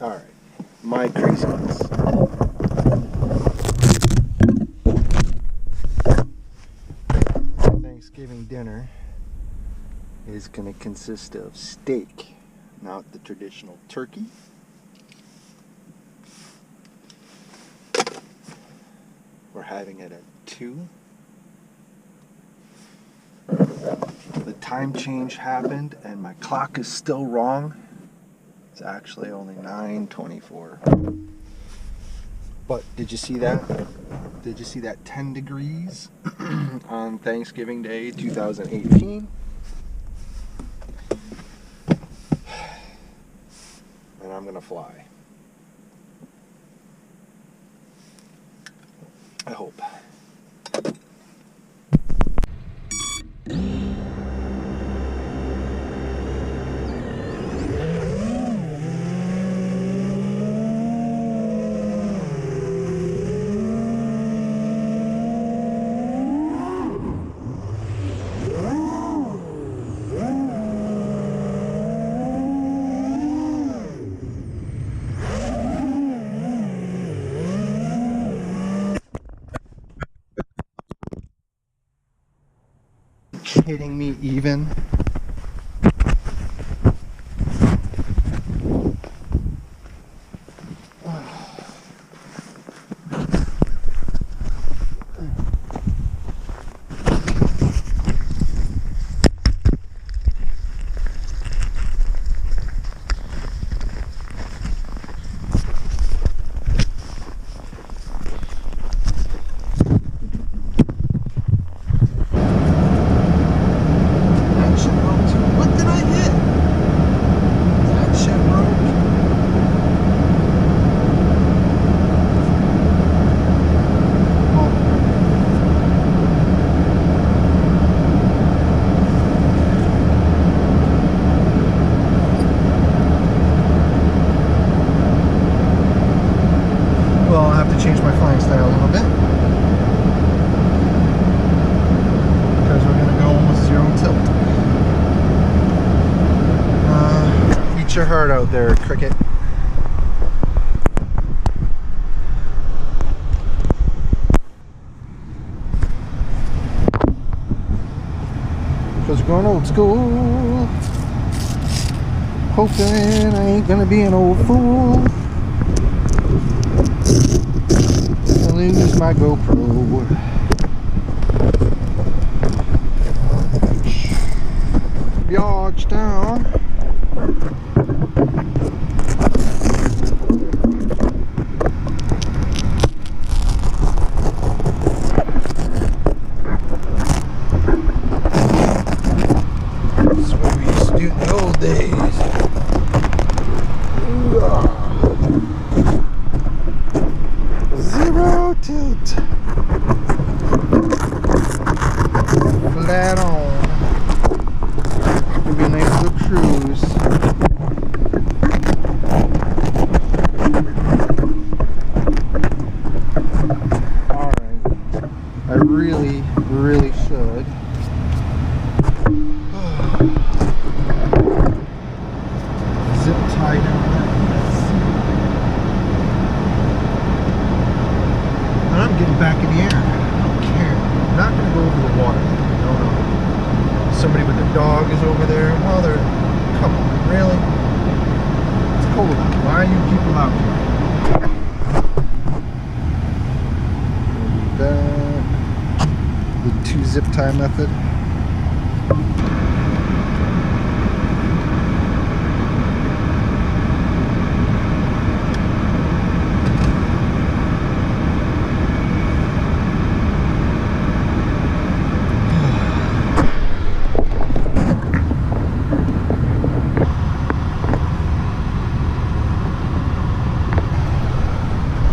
Alright, my craziness. Thanksgiving dinner is going to consist of steak, not the traditional turkey. We're having it at 2. The time change happened and my clock is still wrong. It's actually only 9:24. But did you see that? Did you see that 10 degrees on Thanksgiving Day 2018? And I'm gonna fly. I hope. Kidding me even? Change my flying style a little bit because we're going to go almost 0 tilt. Eat your heart out there, cricket. Because we're going old school, hoping I ain't going to be an old fool. Lose my GoPro. Georgetown. That's what we used to do in the old days. Tilt. Flat on. It'll be a nice little cruise. Alright. I really should. Zip tie down that. I'm getting back in the air. I don't care. I'm not going to go over the water. No. Somebody with their dog is over there. Well, they're... Come on, really? It's cold out. Why are you people out here? The 2 zip tie method.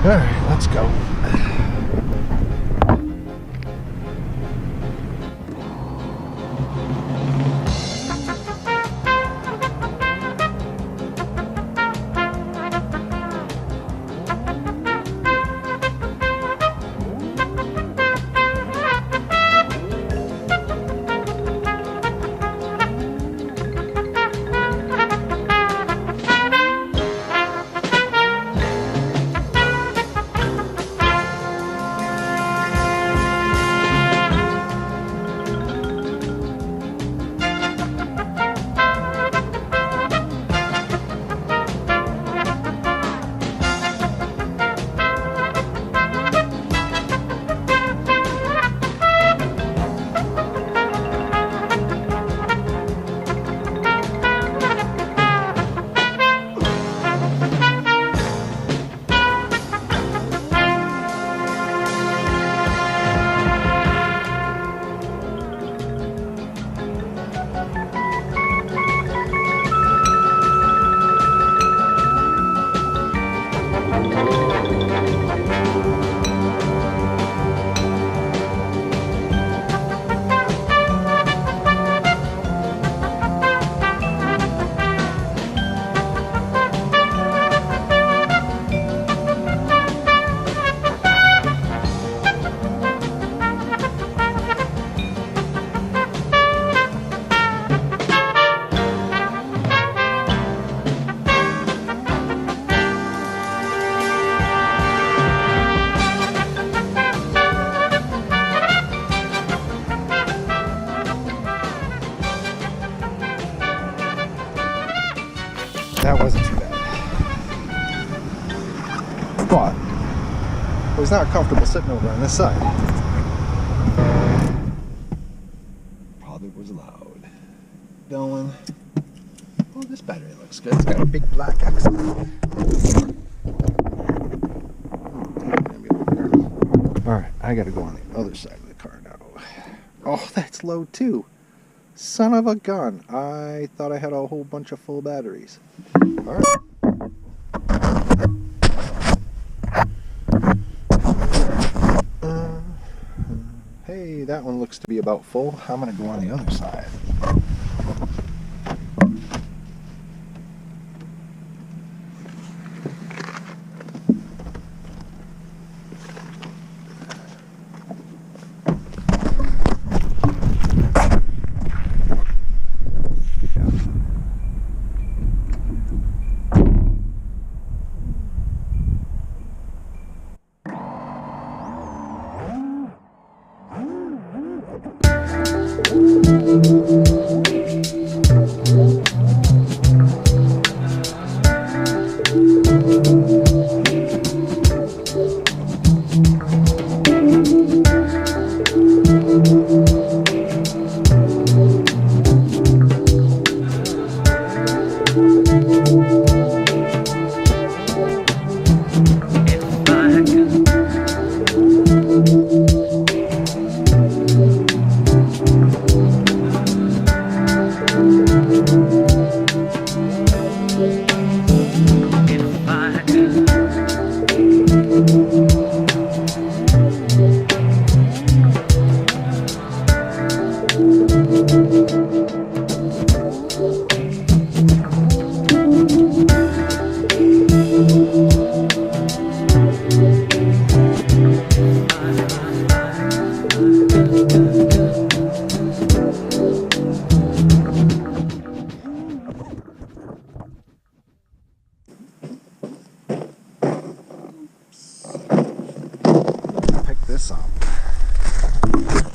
Alright, let's go. but it was not comfortable sitting over on this side. Probably was loud. Going. Oh, this battery looks good. It's got a big black X. Alright, I gotta go on the other side of the car now. Oh, that's low too. Son of a gun. I thought I had a whole bunch of full batteries. Alright. Hey, that one looks to be about full. I'm gonna go on the other side. This up.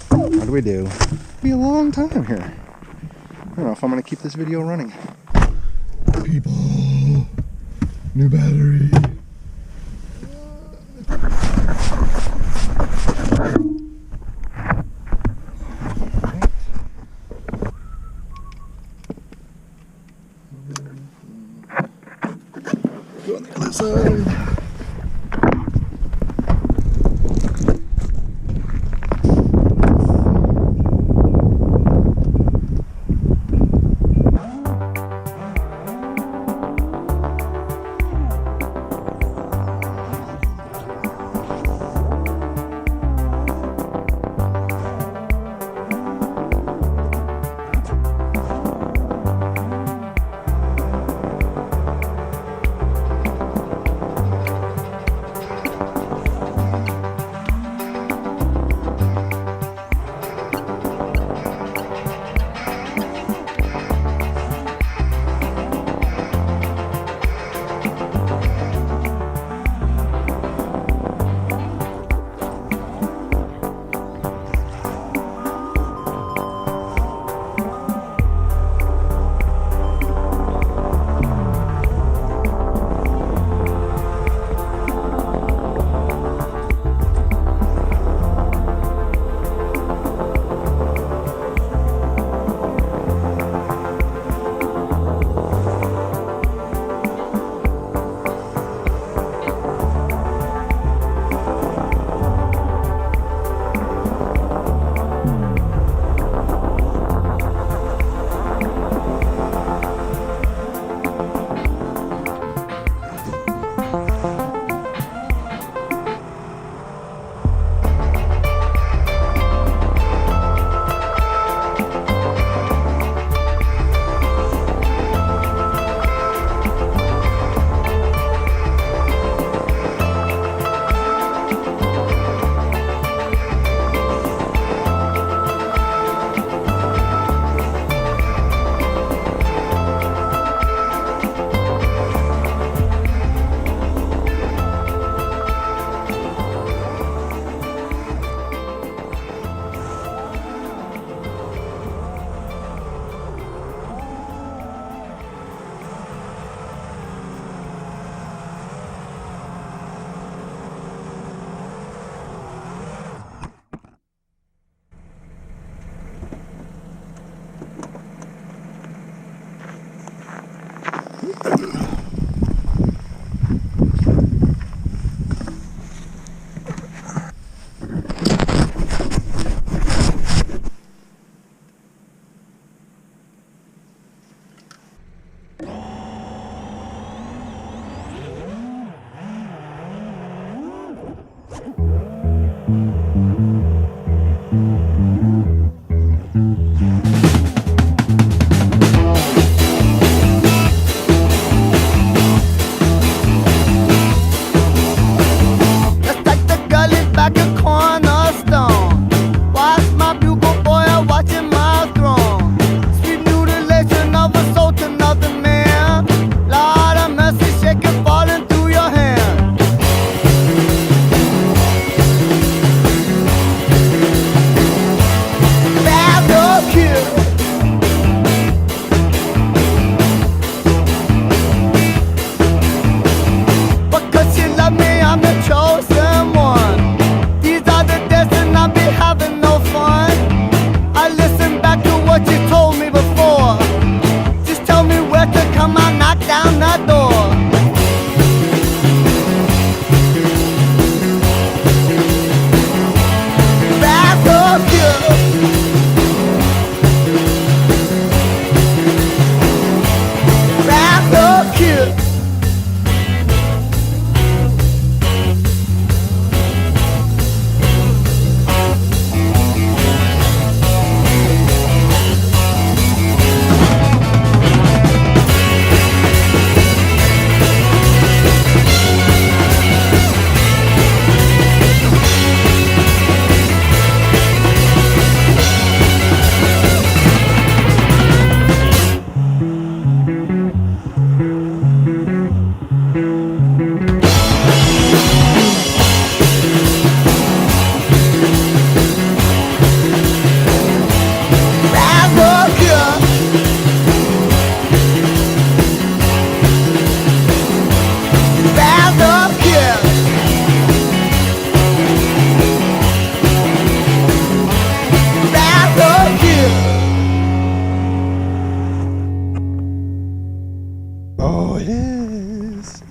What do we do? It'll be a long time here. I don't know if I'm going to keep this video running. People, new battery. Go on the other side.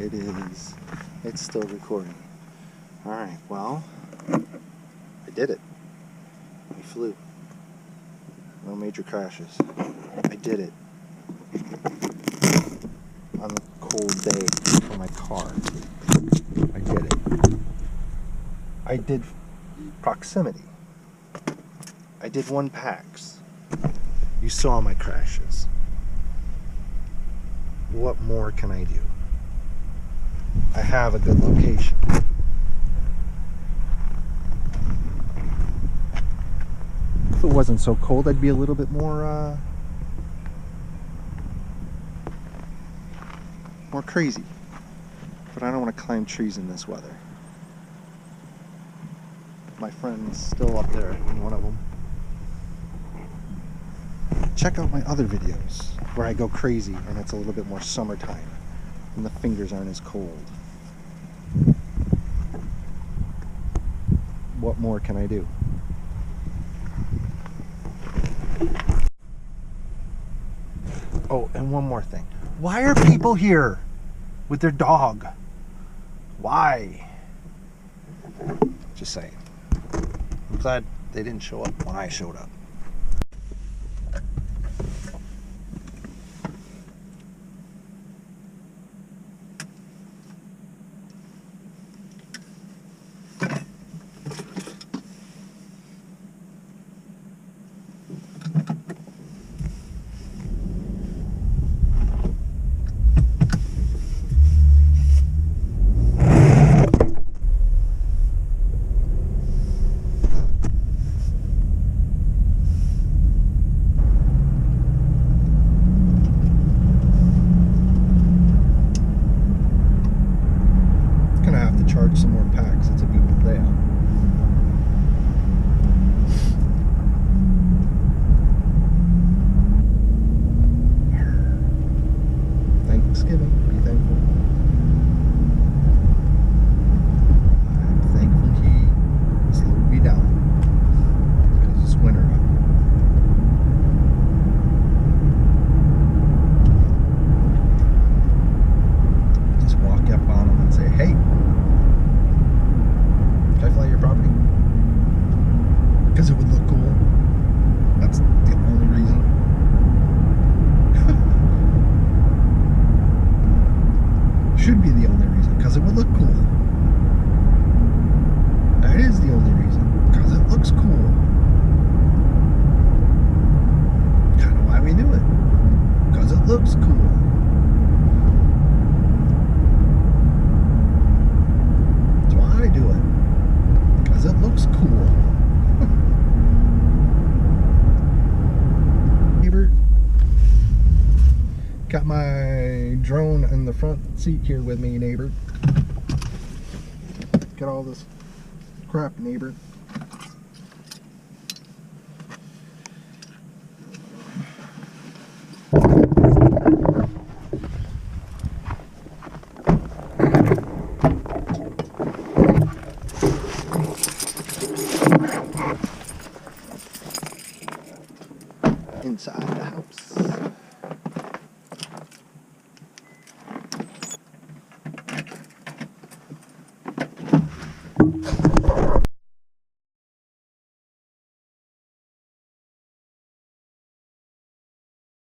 It is. It's still recording. Alright, well, I did it. We flew. No major crashes. I did it. On a cold day for my car. I did it. I did proximity. I did 1 PAX. You saw my crashes. What more can I do? I have a good location. If it wasn't so cold, I'd be a little bit more crazy. But I don't want to climb trees in this weather. My friend's still up there in one of them. Check out my other videos where I go crazy and it's a little bit more summertime and the fingers aren't as cold. What more can I do? Oh, and one more thing. Why are people here with their dog? Why? Just saying. I'm glad they didn't show up when I showed up. Charge some more packs. It's a beautiful day out. Thanksgiving. Be thankful. I'm thankful he slowed me down because it's winter out. Just walk up on him and say, "Hey, I fly your property?" Because it would look cool. That's the only reason. Should be the only reason, because it would look cool. That is the only reason, because it looks cool. Kind of why we do it. Because it looks cool. That's why I do it. It looks cool. Neighbor, got my drone in the front seat here with me, neighbor. Got all this crap, neighbor.